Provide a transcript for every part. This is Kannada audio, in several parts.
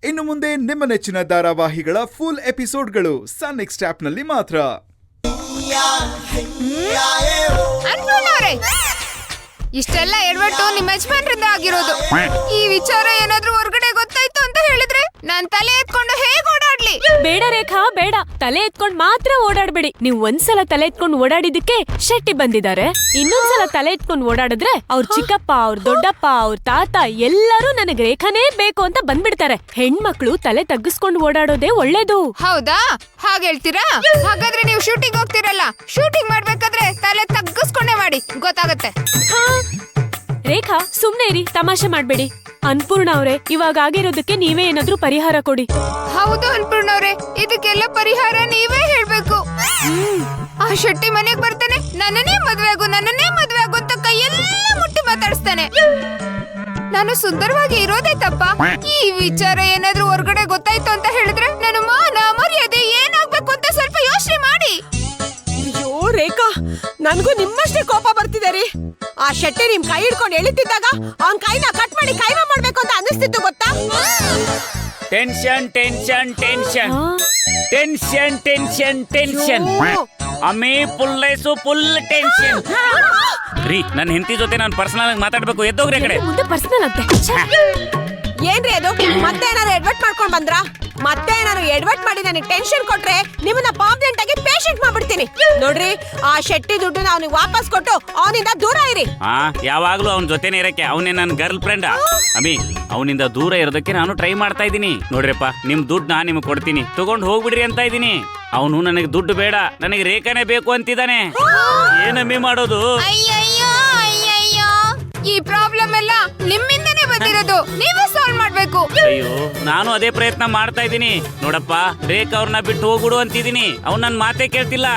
ಇನ್ನು ಮುಂದೆ ನಿಮ್ಮ ನೆಚ್ಚಿನ ಧಾರಾವಾಹಿಗಳ ಫುಲ್ ಎಪಿಸೋಡ್ಗಳು ಸನ್ ನೆಕ್ಸ್ಟ್ ಆಪ್ನಲ್ಲಿ ಮಾತ್ರ. ಇಷ್ಟೆಲ್ಲ ಎಡವಟ್ಟು ನಿಮ್ಮ ಯಜಮಾನ್ರಿಂದ ಆಗಿರೋದು. ಈ ವಿಚಾರ ಏನಾದ್ರೂ ಹೊರಗಡೆ ಗೊತ್ತಾಯ್ತು ಅಂತ ಹೇಳಿದ್ರೆ ನಾನ್ ತಲೆ ಎತ್ಕೊಂಡು ಹೇಗ್ ಓಡಾಡ್ಲಿ? ಬೇಡ ರೇಖಾ, ಬೇಡ. ತಲೆ ಎತ್ಕೊಂಡ್ ಮಾತ್ರ ಓಡಾಡ್ಬೇಡಿ. ನೀವು ಒಂದ್ಸಲ ತಲೆ ಎತ್ಕೊಂಡ್ ಓಡಾಡಿದಕ್ಕೆ ಶೆಟ್ಟಿ ಬಂದಿದ್ದಾರೆ. ಇನ್ನೊಂದ್ಸಲ ತಲೆ ಎತ್ಕೊಂಡ್ ಓಡಾಡಿದ್ರೆ ಅವ್ರ ಚಿಕ್ಕಪ್ಪ, ಅವ್ರ ದೊಡ್ಡಪ್ಪ, ಅವ್ರ ತಾತ ಎಲ್ಲರೂ ನನಗ್ ರೇಖಾನೇ ಬೇಕು ಅಂತ ಬಂದ್ಬಿಡ್ತಾರೆ. ಹೆಣ್ಮಕ್ಳು ತಲೆ ತಗ್ಗಿಸ್ಕೊಂಡ್ ಓಡಾಡೋದೇ ಒಳ್ಳೇದು. ಹೌದಾ? ಹಾಗೆ ಹೇಳ್ತೀರಾ? ಹಾಗಾದ್ರೆ ನೀವು ಶೂಟಿಂಗ್ ಹೋಗ್ತಿರಲ್ಲ, ಶೂಟಿಂಗ್ ಮಾಡ್ಬೇಕಾದ್ರೆ ತಲೆ ತಗ್ಗಿಸ್ಕೊಂಡೇ ಮಾಡಿ, ಗೊತ್ತಾಗತ್ತೆ. ರೇಖಾ, ಸುಮ್ನೆ ಇರಿ, ತಮಾಷೆ ಮಾಡ್ಬೇಡಿ. ಅನ್ಪೂರ್ಣ ಅವ್ರೆ, ಇವಾಗ ಆಗಿರೋದಕ್ಕೆ ನೀವೇ ಏನಾದ್ರೂ ಪರಿಹಾರ ಕೊಡಿ. ಹೌದು ಅನ್ಪೂರ್ಣ ಅವ್ರೆ, ಇದಕ್ಕೆಲ್ಲ ಪರಿಹಾರ ನೀವೇ ಹೇಳ್ಬೇಕು. ಆ ಶೆಟ್ಟಿ ಮನೆಗ್ ಬರ್ತಾನೆ, ನನ್ನನ್ನೇ ಮದ್ವೆ ಆಗು ಅಂತ ಕೈಯೆಲ್ಲ ಮುಟ್ಟಿ ಮಾತಾಡಿಸ್ತಾನೆ. ನಾನು ಸುಂದರವಾಗಿ ಇರೋದೇ ತಪ್ಪ? ಈ ವಿಚಾರ ಏನಾದ್ರೂ ಹೊರಗಡೆ ಗೊತ್ತಾಯ್ತು ಅಂತ ಹೇಳಿದ್ರೆ ನನ್ನ ಮಾನ ಮರ್ಯಾದೆ ಏನಾಗ್ಬೇಕು ಅಂತ ಸ್ವಲ್ಪ ಯೋಚನೆ ಮಾಡಿ. ಅಯ್ಯೋ ರೇಖಾ, ನನ್ಗೂ ನಿಮ್ಮಷ್ಟೇ ಕೋಪ ಬರ್ತಿದೆ ರೀ. ಆ ಶೆಟ್ಟಿ ನಿಮ್ ಕೈ ಹಿಡ್ಕೊಂಡು ಎಳಿತಿದ್ದಾಗ ಅವನ್ ಕೈನ ಕಟ್ ಮಾಡಿ ಕೈಮ ಮಾಡ್ಬೇಕು ಅಂತ ಅನಿಸ್ತಿತ್ತು, ಗೊತ್ತಾ? Tension tension tension tension tension tension ಅಮ್ಮಿ ಫುಲ್ ಟೆನ್ಷನ್ ರೀ. ನನ್ನ ಹೆಂಡತಿ ಜೊತೆ ನಾನು ಪರ್ಸನಲ್ ಆಗಿ ಮಾತಾಡ್ಬೇಕು, ಎದ್ದೋಗ್ರಿ ಕಡೆ. ಪರ್ಸನಲ್ ಅಂತೆ. ಏನ್ರಿ ಅದು? ಮತ್ತೆ ಏನಾದ್ರು ಎಡ್ವರ್ಟ್ ಮಾಡ್ಕೊಂಡ್ ಬಂದ್ರಾ? ಮತ್ತೆ ಏನಾದ್ರು ಎಡ್ವರ್ಟ್ ಮಾಡಿ ನನಗೆ ಟೆನ್ಷನ್ ಕೊಟ್ರೆ ನಿಮ್ಮನ್ನ ಪರ್ಮನೆಂಟ್ ಆಗಿ ಪೇಷಂಟ್ ಮಾಡ್ಬಿಡ್ತೀನಿ. ನೋಡ್ರಿ, ಆ ಶೆಟ್ಟಿ ದುಡ್ಡನ್ನ ಅವನಿಗೆ ವಾಪಸ್ ಕೊಟ್ಟು ಅವನಿಂದ ದೂರ ಇರಿ. ಯಾವಾಗ್ಲೂ ಅವನ ಜೊತೆನೇ ಇರಕ್ಕೆ. ಅವನೇ ನನ್ನ ಗರ್ಲ್ ಫ್ರೆಂಡ್. ಅಮ್ಮಿ, ಅವನಿಂದ ದೂರ ಇರೋದಕ್ಕೆ ನಾನು ಟ್ರೈ ಮಾಡ್ತಾ ಇದ್ದೀನಿ. ನೋಡ್ರಿಪ್ಪ, ನಿಮ್ ದುಡ್ಡು ನಾ ನಿಮ್ಗೆ ಕೊಡ್ತೀನಿ, ತಗೊಂಡ್ ಹೋಗ್ಬಿಡ್ರಿ ಅಂತ ಇದ್ದೀನಿ. ಅವನು ನನಗೆ ದುಡ್ಡು ಬೇಡ, ನನಗೆ ರೇಖಾನೇ ಬೇಕು ಅಂತಿದ್ದಾನೆ. ಏನಮ್ಮಿ ಮಾಡೋದು? ಅಯ್ಯಯ್ಯೋ ಅಯ್ಯಯ್ಯೋ, ಈ ಪ್ರಾಬ್ಲಮ್ ಎಲ್ಲ ನಿಮ್ಮಿಂದನೇ ಬಂದಿರೋದು, ನೀವೇ ಸಾಲ್ವ್ ಮಾಡ್ಬೇಕು. ಅಯ್ಯೋ, ನಾನು ಅದೇ ಪ್ರಯತ್ನ ಮಾಡ್ತಾ ಇದ್ದೀನಿ. ನೋಡಪ್ಪ, ರೇಖಾ ಅವ್ರನ್ನ ಬಿಟ್ಟು ಹೋಗ್ಬಿಡು ಅಂತಿದ್ದೀನಿ. ಅವ್ನು ನನ್ನ ಮಾತೇ ಕೇಳ್ತಿಲ್ಲ.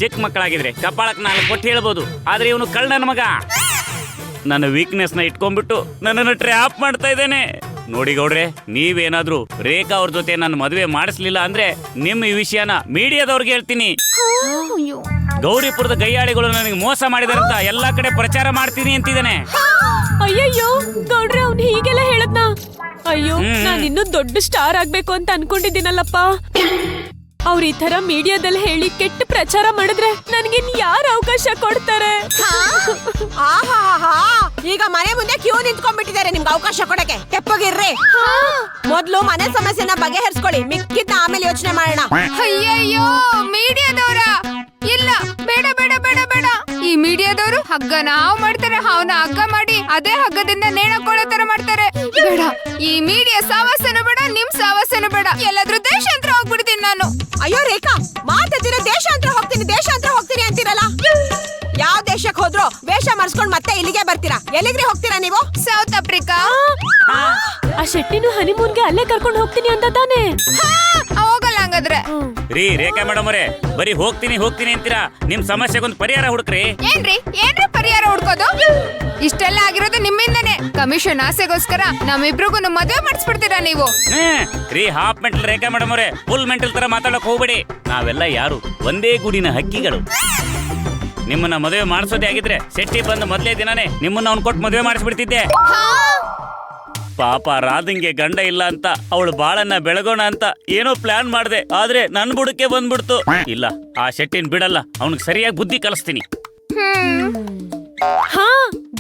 ಚಿಕ್ಕ ಮಕ್ಕಳಾಗಿದ್ರೆ ಕಪಾಳಕ್ ನಾನು ಕೊಟ್ಟು ಹೇಳ್ಬೋದು, ಆದ್ರೆ ಇವನು ಕಳ್ಳ ನನ್ನ ಮಗ. ನನ್ನ ವೀಕ್ನೆಸ್ ನ ಇಟ್ಕೊಂಡ್ಬಿಟ್ಟು ನನ್ನನ್ನು ಟ್ರ್ಯಾಪ್ ಮಾಡ್ತಾ ಇದ್ದೇನೆ. ನೋಡಿ ಗೌಡ್ರೆ, ನೀವೇನಾದ್ರೂ ರೇಖಾ ಅವ್ರ ಜೊತೆ ನನ್ನ ಮದುವೆ ಮಾಡಿಸ್ಲಿಲ್ಲ ಅಂದ್ರೆ ನಿಮ್ಮ ಈ ವಿಷಯನ ಮೀಡಿಯಾದವ್ರಿಗೆ ಹೇಳ್ತೀನಿ. ಗೌರಿಪುರದ ಗೈಯಾಳಿಗಳು ನನಗೆ ಮೋಸ ಮಾಡಿದಾರಂತ ಎಲ್ಲಾ ಕಡೆ ಪ್ರಚಾರ ಮಾಡ್ತೀನಿ ಅಂತಿದ್ದಾನೆ. ಅಯ್ಯಯ್ಯೋ ಗೌಡ್ರೆ, ಅವ್ನು ಹೀಗೆಲ್ಲ ಹೇಳದ್ನಾ? ಅಯ್ಯೋ, ನಾನು ಇನ್ನೂ ದೊಡ್ಡ ಸ್ಟಾರ್ ಆಗ್ಬೇಕು ಅಂತ ಅನ್ಕೊಂಡಿದ್ದೀನಲ್ಲಪ್ಪ. ಅವ್ರ ಈ ತರ ಮೀಡಿಯಾದಲ್ಲಿ ಹೇಳಿ ಕೆಟ್ಟ ಪ್ರಚಾರ ಮಾಡಿದ್ರೆ ನನ್ಗಿನ್ ಯಾರ ಅವಕಾಶ ಕೊಡ್ತಾರೆ? ಈಗ ಮನೆ ಮುಂದೆ ಕ್ಯೂ ನಿಂತ್ಕೊಂಡ್ಬಿಟ್ಟಿದ್ದಾರೆ ನಿಮ್ಗೆ ಅವಕಾಶ ಕೊಡಕ್ಕೆ. ತೆಪ್ಪಗಿರ್ರಿ. ಮೊದ್ಲು ಮನೆ ಸಮಸ್ಯೆನ ಬಗೆಹರಿಸ್ಕೊಳ್ಳಿ, ಮಿಕ್ಕಿದ್ನ ಆಮೇಲೆ ಯೋಚನೆ ಮಾಡೋಣ. ಅಯ್ಯಯ್ಯೋ, ಮೀಡಿಯಾದವ್ರ ಇಲ್ಲ, ಬೇಡ ಬೇಡ ಬೇಡ ಬೇಡ. ಈ ಮೀಡಿಯಾದವರು ಹಗ್ಗ ನಾವು ಮಾಡ್ತಾರೆ, ಅವನ ಹಗ್ಗ ಮಾಡಿ ಅದೇ ಹಗ್ಗದಿಂದ ನೇಣಕೊಳ್ಳೋ ತರ ಮಾಡ್ತಾರೆ. ಬೇಡ, ಈ ಮೀಡಿಯಾ ಸಾವಾಸನ ಬೇಡ, ನಿಮ್ ಸಾವಾಸನ ಬೇಡ. ಎಲ್ಲಾದ್ರೂ ದೇಶಾಂತರ ಹೋಗ್ಬಿಡ್ತೀನಿ ನಾನು. ಅಯ್ಯೋ ರೇಖಾ, ಮಾತಾಡ್ತೀರ ದೇಶಾಂತರ ಹೋಗ್ತೀನಿ ಅಂತೀರಲ್ಲ. ಯಾವ ದೇಶಕ್ಕೆ ಹೋದ್ರು ವೇಷ ಮರ್ಸ್ಕೊಂಡ್ ಮತ್ತೆ ಇಲ್ಲಿಗೆ ಬರ್ತೀರಾ? ಎಲ್ಲಿಗ್ರಿ ಹೋಗ್ತೀರಾ ನೀವು? South Africa. ಆ ಶೆಟ್ಟಿನು ಹನಿಮೂನ್ಗೆ ಅಲ್ಲೇ ಕರ್ಕೊಂಡು ಹೋಗ್ತೀನಿ ಅಂತ ತಾನೆ? ಹೋಗಲ್ಲ ಹಂಗಾದ್ರೆ. ರೀ ರೇಖಾ ಮೇಡಮ್ ಅವರೇ, ಬರೀ ಹೋಗ್ತೀನಿ ಅಂತೀರಾ. ನಿಮ್ ಸಮಸ್ಯೆಗೊಂದು ಪರಿಹಾರ ಹುಡುಕ್ರಿ. ಏನ್ರಿ ಪರಿಹಾರ ಹುಡ್ಕೋದು? ಇಷ್ಟೆಲ್ಲ ಆಗಿರೋದು ನಿಮ್ಮಿಂದನೇ. ಕಮಿಷನ್ ಆಸೆಗೋಸ್ಕರ ನಮ್ಮಿಬ್ರಿಗೂ ಮದುವೆ ಮಾಡಿಸ್ಬಿಡ್ತೀರಾ ನೀವು? ರೀ, ಹಾಫ್ ಮೆಂಟಲ್ ರೇಖಾ ಮೇಡಮ್ ಅವರೇ, ಫುಲ್ ಮೆಂಟಲ್ ತರ ಮಾತಾಡಕ್ ಹೋಗ್ಬೇಡಿ. ನಾವೆಲ್ಲ ಯಾರು ಒಂದೇ ಗೂಡಿನ ಹಕ್ಕಿಗಳು. ನಿಮ್ಮನ್ನ ಮದುವೆ ಮಾಡಿಸೋದೇ ಆಗಿದ್ರೆ ಶೆಟ್ಟಿ ಬಂದ ಮೊದಲೇ ದಿನಾನೇ ನಿಮ್ಮನ್ನ ಅವ್ನು ಕೊಟ್ಟು ಮದುವೆ ಮಾಡಿಸ್ಬಿಡ್ತಿದ್ದೆ. ಪಾಪ ರಾಧಂಗೆ ಗಂಡ ಇಲ್ಲ ಅಂತ ಅವಳು ಬಾಳನ್ನ ಬೆಳಗೋಣ ಅಂತ ಏನೋ ಪ್ಲಾನ್ ಮಾಡಿದೆ, ಆದ್ರೆ ನನ್ ಬುಡಕ್ಕೆ ಬಂದ್ಬಿಡ್ತು. ಇಲ್ಲ, ಆ ಶೆಟ್ಟಿನ್ ಬಿಡಲ್ಲ, ಅವನಿಗೆ ಸರಿಯಾಗಿ ಬುದ್ಧಿ ಕಲಿಸ್ತೀನಿ. ಹಾ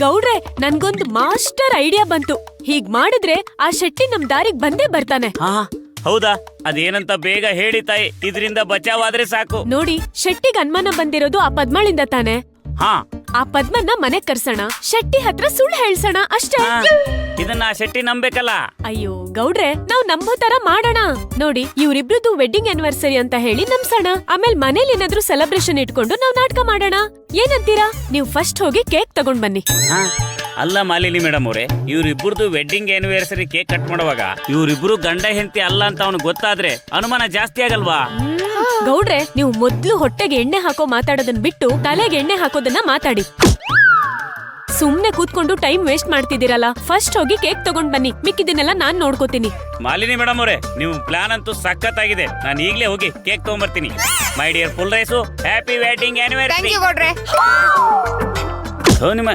ಗೌಡ್ರೆ, ನನ್ಗೊಂದು ಮಾಸ್ಟರ್ ಐಡಿಯಾ ಬಂತು. ಹೀಗ್ ಮಾಡಿದ್ರೆ ಆ ಶೆಟ್ಟಿ ನಮ್ ದಾರಿಗ್ ಬಂದೇ ಬರ್ತಾನೆ. ಹೌದಾ? ಅದೇನಂತ ಬೇಗ ಹೇಳಿ ತಾಯಿ, ಇದರಿಂದ ಬಚಾವಾದ್ರೆ ಸಾಕು. ನೋಡಿ, ಶೆಟ್ಟಿಗೆ ಅನುಮಾನ ಬಂದಿರೋದು ಆ ಪದ್ಮಾಳಿಂದ ತಾನೆ? ಆ ಪದ್ಮನ್ನ ಮನೆ ಕರ್ಸೋಣ, ಶೆಟ್ಟಿ ಹತ್ರ ಸುಳ್ಳು ಹೇಳ್ಸೋಣ ಅಷ್ಟೇ. ಇದನ್ನ ಶೆಟ್ಟಿ ನಂಬೇಕಲ್ಲ. ಅಯ್ಯೋ ಗೌಡ್ರೆ, ನಾವ್ ನಂಬೋ ತರ ಮಾಡೋಣ. ನೋಡಿ, ಇವ್ರಿಬ್ರದ್ದು ವೆಡ್ಡಿಂಗ್ ಆನಿವರ್ಸರಿ ಅಂತ ಹೇಳಿ ನಂಬ್ಸೋಣ. ಆಮೇಲೆ ಮನೇಲಿ ಏನಾದ್ರೂ ಸೆಲೆಬ್ರೇಷನ್ ಇಟ್ಕೊಂಡು ನಾವ್ ನಾಟಕ ಮಾಡೋಣ. ಏನಂತೀರಾ? ನೀವು ಫಸ್ಟ್ ಹೋಗಿ ಕೇಕ್ ತಗೊಂಡ್ ಬನ್ನಿ. ಅಲ್ಲ ಮಾಲಿನಿ ಮೇಡಮ್ ಅವ್ರೆ, ಇವ್ರಿಬ್ರದ್ದು ವೆಡ್ಡಿಂಗ್ ಆನಿವರ್ಸರಿ ಕೇಕ್ ಕಟ್ ಮಾಡುವಾಗ ಇವ್ರಿಬ್ರು ಗಂಡ ಹೆಂಡತಿ ಅಲ್ಲ ಅಂತ ಅವ್ನಿಗೆ ಗೊತ್ತಾದ್ರೆ ಅನುಮಾನ ಜಾಸ್ತಿ ಆಗಲ್ವಾ? ಗೌಡ್ರೆ, ನೀವು ಮೊದ್ಲು ಹೊಟ್ಟೆಗೆ ಎಣ್ಣೆ ಹಾಕೋ ಮಾತಾಡೋದನ್ನ ಬಿಟ್ಟು ತಲೆಗೆ ಎಣ್ಣೆ ಹಾಕೋದನ್ನ ಮಾತಾಡಿ. ಸುಮ್ನೆ ಕೂತ್ಕೊಂಡು ಟೈಮ್ ವೇಸ್ಟ್ ಮಾಡ್ತಿದ್ದೀರಲ್ಲ. ಫಸ್ಟ್ ಹೋಗಿ ಕೇಕ್ ತಗೊಂಡ್ ಬನ್ನಿ, ಮಿಕ್ಕಿದನ್ನೆಲ್ಲ ನಾನ್ ನೋಡ್ಕೋತೀನಿ. ಮಾಲಿನಿ ಮೇಡಮ್ ಅವರೇ, ನೀವು ಪ್ಲಾನ್ ಅಂತೂ ಸಖತ್ತಾಗಿದೆ. ನಾನು ಈಗಲೇ ಹೋಗಿ ಕೇಕ್ ತಗೊಂಡ್ಬರ್ತೀನಿ. ಮೈ ಡಿಯರ್ ಫುಲ್ ರೈಸು, ಹ್ಯಾಪಿ ವೆಡ್ಡಿಂಗ್ ಆನಿವರ್ಸರಿ. ನಿಮ್ಮ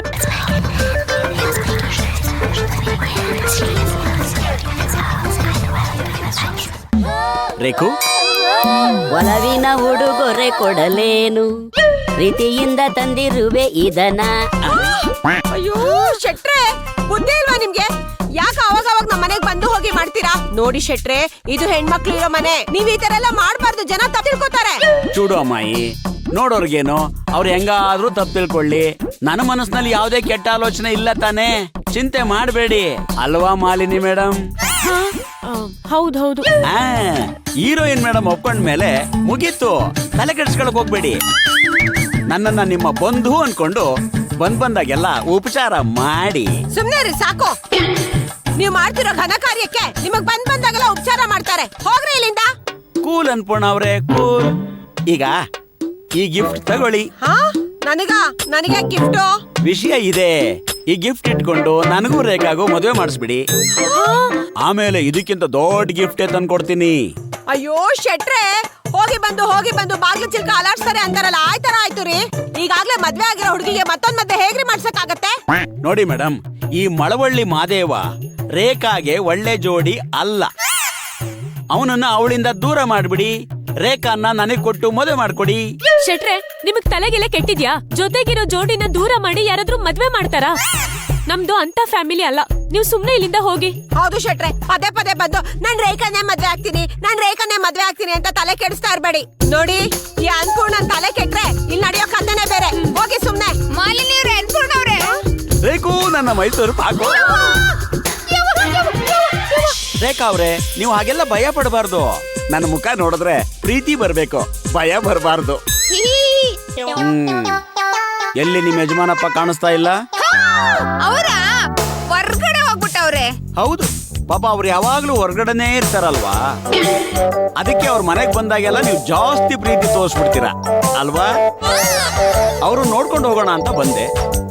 ರೇಖು, ಒಲವಿನ ಉಡುಗೊರೆ ಕೊಡಲೇನು, ಪ್ರೀತಿಯಿಂದ ತಂದಿರುವೆ ಇದನ್ನ. ಅಯ್ಯೋ ಶೆಟ್ರೆ, ಬುದ್ಧಿ ಇಲ್ವಾ ನಿಮ್ಗೆ? ಯಾಕೆ ಅವಾಗ ನಮ್ಮ ಮನೆಗ್ ಬಂದು ಹೋಗಿ ಮಾಡ್ತೀರಾ? ನೋಡಿ ಶೆಟ್ರೆ, ಇದು ಹೆಣ್ಮಕ್ಳು ಇರೋ ಮನೆ, ನೀವ್ ಈ ತರ ಎಲ್ಲ ಮಾಡ್ಬಾರ್ದು, ಜನ ತಪ್ಪು ತಿಳ್ಕೊತಾರೆ. ಚೂಡು ಅಮ್ಮಾಯಿ, ನೋಡೋರ್ಗೇನು, ಅವ್ರು ಹೆಂಗಾದ್ರೂ ತಪ್ಪು ತಿಳ್ಕೊಳ್ಳಿ. ನನ್ನ ಮನಸ್ಸಿನಲ್ಲಿ ಯಾವುದೇ ಕೆಟ್ಟ ಆಲೋಚನೆ ಇಲ್ಲ ತಾನೇ, ಚಿಂತೆ ಮಾಡಬೇಡಿ ಅಲ್ವಾ ಮಾಲಿನಿ ಮೇಡಮ್? ಹೌದೌದು. ಹೀರೋಯಿನ್ ಮೇಡಮ್ ಒಪ್ಕೊಂಡ್ಮೇಲೆ ಮುಗೀತು, ತಲೆ ಕೆಡಿಸ್ಕೊಳಕ್ ಹೋಗ್ಬೇಡಿ. ನನ್ನನ್ನ ನಿಮ್ಮ ಬಂಧು ಅನ್ಕೊಂಡು ಬಂದಾಗೆಲ್ಲ ಉಪಚಾರ ಮಾಡಿ. ಸುಮ್ನೆ ರೀ, ಸಾಕು. ನೀವ್ ಮಾಡ್ತಿರೋ ಘನ ಕಾರ್ಯಕ್ಕೆ ನಿಮಗ್ ಬಂದಾಗೆಲ್ಲ ಉಪಚಾರ ಮಾಡ್ತಾರೆ. ಹೋಗ್ರಿ ಇಲ್ಲಿಂದ. ಕೂಲ್ ಅನ್ಪೋಣ ಅವ್ರೆ, ಕೂಲ್. ಈಗ ಈ ಗಿಫ್ಟ್ ತಗೊಳ್ಳಿ. ಹಾ, ನನಗೆ ಗಿಫ್ಟು? ವಿಷಯ ಇದೆ, ಈ ಗಿಫ್ಟ್ ಇಟ್ಕೊಂಡು ನನಗೂ ರೇಖಾಗೂ ಮದುವೆ ಮಾಡಿಸ್ಬಿಡಿ. ಆಮೇಲೆ ಇದಕ್ಕಿಂತ ದೊಡ್ಡ ಗಿಫ್ಟೇ ತಂದ್ಕೊಡ್ತೀನಿ. ಅಯ್ಯೋ ಶೆಟ್ರೆ, ಹೋಗಿ ಬಂದು ಬಾಗ್ಲು ಚಿಲ್ಕ ಅಲಾಡ್ಸ್ತಾರೆ ಅಂತಾರಲ್ಲ, ಆಯ್ತಾರ ಆಯ್ತು ರೀ. ಈಗಾಗ್ಲೇ ಮದ್ವೆ ಆಗಿರೋ ಹುಡುಗಿಗೆ ಮತ್ತೊಂದ್ ಮದ್ವೆ ಹೇಗ್ರಿ ಮಾಡ್ಸಕ್ಕಾಗತ್ತೆ? ನೋಡಿ ಮೇಡಮ್, ಈ ಮಳವಳ್ಳಿ ಮಾದೇವ ರೇಖಾಗೆ ಒಳ್ಳೆ ಜೋಡಿ ಅಲ್ಲ. ಅವನನ್ನ ಅವಳಿಂದ ದೂರ ಮಾಡ್ಬಿಡಿ, ರೇಖಾನ್ನ ನನಗ್ ಕೊಟ್ಟು ಮದುವೆ ಮಾಡ್ಕೊಡಿ. ಶೆಟ್ರೆ, ನಿಮಗ್ ತಲೆಗೆಲೆ ಕೆಟ್ಟಿದ್ಯಾ? ಜೊತೆಗಿರೋ ಜೋಡಿನ ದೂರ ಮಾಡಿ ಯಾರಾದ್ರೂ ಮದ್ವೆ ಮಾಡ್ತಾರಾ? ನಮ್ದು ಅಂತ ಫ್ಯಾಮಿಲಿ ಅಲ್ಲ, ನೀವು ಸುಮ್ನೆ ಇಲ್ಲಿಂದ ಹೋಗಿ. ಹೌದು ಶೆಟ್ರೆ, ಪದೇ ಬಂದು ನಾನ್ ರೇಖಾನೇ ಮದ್ವೆ ಆಗ್ತೀನಿ ಅಂತ ತಲೆ ಕೆಡಿಸ್ತಾ ಇರ್ಬೇಡಿ. ನೋಡಿ, ಈ ಅನ್ಪೂರ್ಣ ತಲೆ ಕೆಟ್ರೆ ಇಲ್ಲಿ ನಡೆಯೋ ಕಥೆನೇ ಬೇರೆ. ಹೋಗಿ ಸುಮ್ನೆ. ಮಾಲಿನಿ ಅವ್ರೆ, ಅನ್ಪೂರ್ಣ ಅವ್ರೆ, ರೇಖು ನನ್ನ ಮೈಸೂರು ಪಾಕು. ರೇಖಾ ಅವ್ರೆ, ನೀವು ಹಾಗೆಲ್ಲ ಭಯ ಪಡಬಾರ್ದು. ನನ್ನ ಮುಖ ನೋಡಿದ್ರೆ ಪ್ರೀತಿ ಬರ್ಬೇಕು, ಭಯ ಬರಬಾರ್ದು. ಎಲ್ಲಿ ನಿಮ್ ಯಜಮಾನಪ್ಪ ಕಾಣಿಸ್ತಾ ಇಲ್ಲ? ಅವರ ಹೊರ್ಗಡೆ ಹೋಗ್ಬಿಟ್ಟವ್ರೆ. ಹೌದು, ಪಾಪ ಅವ್ರು ಯಾವಾಗ್ಲೂ ಹೊರಗಡೆನೇ ಇರ್ತಾರಲ್ವಾ, ಅದಕ್ಕೆ ಅವ್ರ ಮನೆಗ್ ಬಂದಾಗೆಲ್ಲ ನೀವು ಜಾಸ್ತಿ ಪ್ರೀತಿ ತೋರಿಸ್ಬಿಡ್ತೀರಾ ಅಲ್ವಾ? ಅವ್ರು ನೋಡ್ಕೊಂಡು ಹೋಗೋಣ ಅಂತ ಬಂದೆ,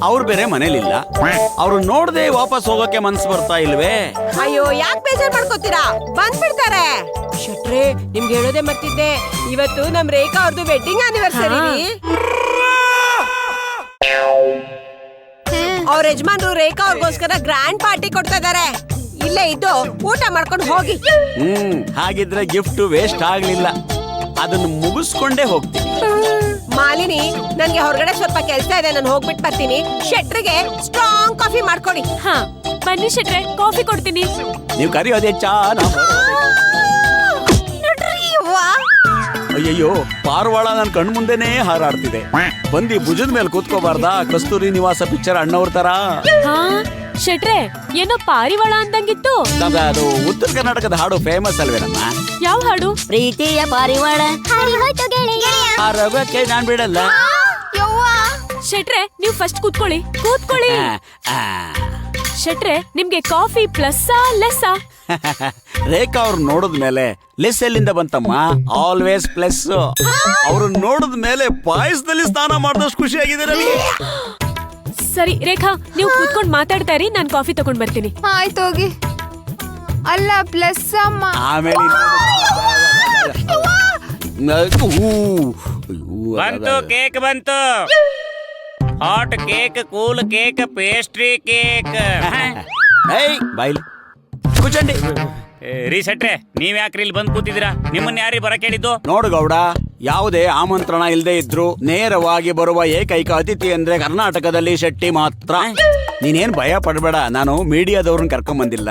ಅವ್ರು ಬೇರೆ ಮನೇಲಿಲ್ಲ. ಅವ್ರು ನೋಡ್ದೆ ವಾಪಸ್ ಹೋಗೋಕೆ ಮನ್ಸು ಬರ್ತಾ ಇಲ್ವೇ? ಅಯ್ಯೋ, ಯಾಕೆ ಬೇಜಾರ್ ಮಾಡ್ಕೋತೀರಾ? ಬಂದ್ಬಿಡ್ತಾರೆ. ಶೆಟ್ರೆ, ನಿಮ್ಗೆ ಹೇಳೋದೇ ಮರ್ತಿದ್ದೆ, ಇವತ್ತು ನಮ್ ರೇಖಾ ಅವ್ರದ್ದು ವೆಡ್ಡಿಂಗ್ ಆನಿವರ್ಸರಿ. ಅವ್ರ ಯಜಮಾನ್ರು ರೇಖಾ ಅವ್ರಿಗೋಸ್ಕರ ಗ್ರ್ಯಾಂಡ್ ಪಾರ್ಟಿ ಕೊಡ್ತಾ ಇದಾರೆ. ಇಲ್ಲೇ ಇದ್ದು ಊಟ ಮಾಡ್ಕೊಂಡು ಹೋಗಿ. ಹಾಗಿದ್ರೆ ಗಿಫ್ಟ್ ವೇಸ್ಟ್ ಆಗ್ಲಿಲ್ಲ, ಅದನ್ನು ಮುಗಿಸ್ಕೊಂಡೇ ಹೋಗ್ತೀನಿ. ಮಾಲಿನಿ, ನನ್ಗೆ ಹೊರಗಡೆ ಸ್ವಲ್ಪ ಕೆಲಸ ಇದೆ, ನಾನು ಹೋಗ್ಬಿಟ್ಟು ಬರ್ತೀನಿ. ಶೆಟ್ರಿಗೆ ಸ್ಟ್ರಾಂಗ್ ಕಾಫಿ ಮಾಡ್ಕೊಡಿ. ಹಾ, ಬನ್ನಿ ಶೆಟ್ರೆ, ಕಾಫಿ ಕೊಡ್ತೀನಿ. ನೀವು ಕರೆಯೋದೇ ಚಾ. ಅಯ್ಯಯ್ಯೋ, ಪಾರವಾಳ ನನ್ ಕಣ್ ಮುಂದೆನೇ ಹಾರಾಡ್ತಿದೆ. ಬಂದಿ ಭುಜದ ಮೇಲೆ ಕೂತ್ಕೋಬಾರ್ದಾ? ಕಸ್ತೂರಿ ನಿವಾಸ ಪಿಕ್ಚರ್ ಅಣ್ಣವ್ರ ತರ. ಹಾ ಶೆಟ್ರೆ, ಏನೋ ಪಾರಿವಾಳ ಅಂದಂಗಿತ್ತು. ಅದು ಉತ್ತರ ಕರ್ನಾಟಕದ ಹಾಡು ಫೇಮಸ್ ಅಲ್ವೇನಮ್ಮ? ಯಾವ ಹಾಡು? ಪ್ರೀತಿಯ ಪಾರಿವಾಳ ಆರೋಗ್ಯಕ್ಕೆ ನಾನ್ ಬಿಡಲ್ಲ. ಶೆಟ್ರೆ, ನೀವು ಫಸ್ಟ್ ಕೂತ್ಕೊಳ್ಳಿ. ಶೆಟ್ರೆ, ನಿಮ್ಗೆ ಕಾಫಿ ಪ್ಲಸ್ಸಾ ಲೆಸ್ಸಾ? ರೇಖಾ ಅವ್ರು ನೋಡಿದ್ಮೇಲೆ ಲೆಸ್ ಎಲ್ಲಿಂದ ಬಂತಮ್ಮ? Always plus. ಅವ್ರು ನೋಡಿದ್ಮೇಲೆ ಪಾಯಸದಲ್ಲಿ ಸ್ನಾನ ಮಾಡಿದಷ್ಟು ಖುಷಿಯಾಗಿದೆ ನನಗೆ. ಸರಿ ರೇಖಾ, ನೀವು ಕೂತ್ಕೊಂಡು ಮಾತಾಡ್ತಾ ಇರಿ, ನಾನು ಕಾಫಿ ತಗೊಂಡ್ ಬರ್ತೀನಿ. ಆಯ್ತು ಹೋಗಿ. ಅಲ್ಲ, ಪ್ಲಸ್ ಅಮ್ಮ. ಆಮೇಲೆ ಬಂತು, ಕೇಕ್ ಬಂತು. Hot cake, cool cake, pastry cake. ಬಾಯ್ಲಿ ಕುಚಂಡಿ. ರೀ ಶೆಟ್ರೆ, ನೀವ್ ಯಾಕ್ರಿ ಇಲ್ಲಿ ಬಂದ್ ಕೂತಿದ್ದೀರಾ? ನಿಮ್ಮನ್ನ ಯಾರಿ ಬರಕ್ ಹೇಳಿದ್ದು? ನೋಡು ಗೌಡ, ಯಾವುದೇ ಆಮಂತ್ರಣ ಇಲ್ಲದೆ ಇದ್ರು ನೇರವಾಗಿ ಬರುವ ಏಕೈಕ ಅತಿಥಿ ಅಂದ್ರೆ ಕರ್ನಾಟಕದಲ್ಲಿ ಶೆಟ್ಟಿ ಮಾತ್ರ. ನೀನೇನ್ ಭಯ ಪಡಬೇಡ, ನಾನು ಮೀಡಿಯಾದವ್ರನ್ನ ಕರ್ಕೊಂಡ್ ಬಂದಿಲ್ಲ.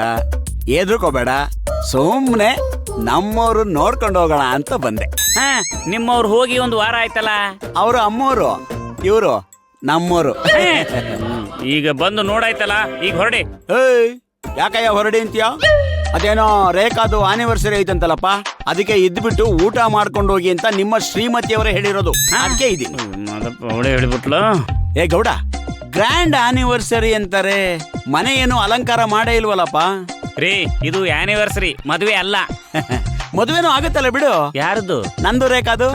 ಎದ್ರುಕೋಬೇಡ, ಸುಮ್ನೆ ನಮ್ಮವ್ರು ನೋಡ್ಕೊಂಡು ಹೋಗೋಣ ಅಂತ ಬಂದೆ. ನಿಮ್ಮವ್ರು ಹೋಗಿ ಒಂದು ವಾರ ಆಯ್ತಲ್ಲ. ಅವರು ಅಮ್ಮೋರು, ಇವರು ನಮ್ಮೋರು. ಈಗ ಬಂದು ನೋಡಾಯ್ತಲ್ಲ, ಈಗ ಹೊರಡಿ. ಯಾಕಯ್ಯ ಹೊರಡಿ ಅಂತೀಯ? ಅದೇನೋ ರೇಖಾದು ಆನಿವರ್ಸರಿ ಐತಂತಲ್ಲಪ್ಪ, ಅದಕ್ಕೆ ಇದ್ಬಿಟ್ಟು ಊಟ ಮಾಡ್ಕೊಂಡು ಹೋಗಿ ಅಂತ ನಿಮ್ಮ ಶ್ರೀಮತಿಯವರೇ ಹೇಳಿರೋದು. ಅದಕ್ಕೆ ಇದೀನಿ. ಅವಳೇ ಹೇಳಿಬಿಟ್ಲು. ಏ ಗೌಡ, ಗ್ರ್ಯಾಂಡ್ ಆನಿವರ್ಸರಿ ಅಂತಾರೆ, ಮನೆ ಏನು ಅಲಂಕಾರ ಮಾಡೇ ಇಲ್ವಲ್ಲಪ್ಪ? ರೀ, ಇದು ಆನಿವರ್ಸರಿ, ಮದುವೆ ಅಲ್ಲ. ಮದುವೆನೂ ಆಗುತ್ತಲ್ಲ ಬಿಡು. ಯಾರದು? ನಂದು ರೇಖಾದು.